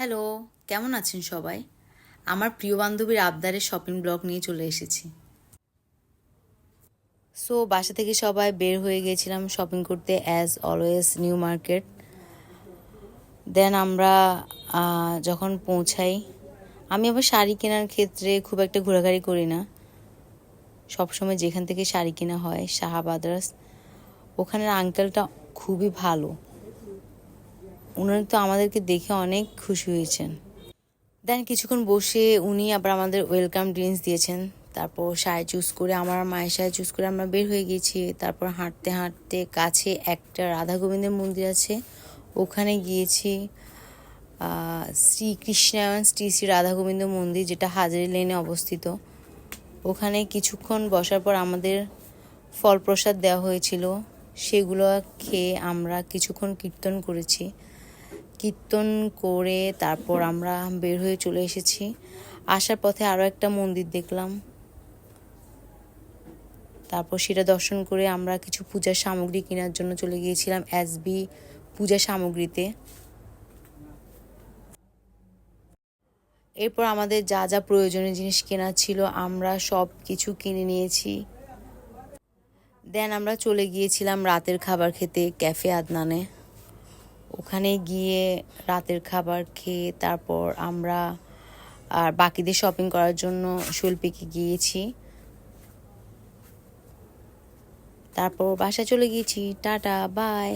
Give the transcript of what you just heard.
Hello, কেমন আছেন সবাই? আমার প্রিয় বান্ধবীর আবদারের শপিং ব্লগ নিয়ে চলে এসেছি। সো বাসা থেকে সবাই বের হয়ে গিয়েছিলাম শপিং করতে, অ্যাজ অলওয়েজ নিউ মার্কেট। দেন আমরা যখন পৌঁছাই, আমি আবার শাড়ি কেনার ক্ষেত্রে খুব একটা ঘোরাঘুরি করি না। সবসময় যেখান থেকে শাড়ি কেনা হয়, সাহা ব্রাদার্স, ওখানের আঙ্কেলটা খুবই ভালো। উনারা তো আমাদেরকে দেখে অনেক খুশি হয়েছেন। দেন কিছুক্ষণ বসে উনি আবার আমাদের ওয়েলকাম ড্রিঙ্কস দিয়েছেন। তারপর শাড়ি চুজ করে, আমার মায়ের শাড়ি চুজ করে আমরা বের হয়ে গেছি। তারপর হাঁটতে হাঁটতে কাছে একটা রাধা গোবিন্দের মন্দির আছে, ওখানে গিয়েছি। শ্রীকৃষ্ণায়ন শ্রী শ্রী রাধা গোবিন্দ মন্দির, যেটা হাজারী লেনে অবস্থিত। ওখানে কিছুক্ষণ বসার পর আমাদের ফল প্রসাদ দেওয়া হয়েছিল, সেগুলো খেয়ে আমরা কিছুক্ষণ কীর্তন করেছি। কীর্তন করে তারপর আমরা বের হয়ে চলে এসেছি। আসার পথে আরও একটা মন্দির দেখলাম, তারপর সেটা দর্শন করে আমরা কিছু পূজার সামগ্রী কেনার জন্য চলে গিয়েছিলাম এসবি পূজা সামগ্রীতে। এরপর আমাদের যা যা প্রয়োজনীয় জিনিস কেনার ছিল আমরা সব কিছু কিনে নিয়েছি। দেন আমরা চলে গিয়েছিলাম রাতের খাবার খেতে ক্যাফে আদনানে। ওখানে গিয়ে রাতের খাবার খেয়ে তারপর আমরা আর বাকিদের শপিং করার জন্য শৈলপিকে গিয়েছি। তারপর বাসায় চলে গিয়েছি। Tata, by.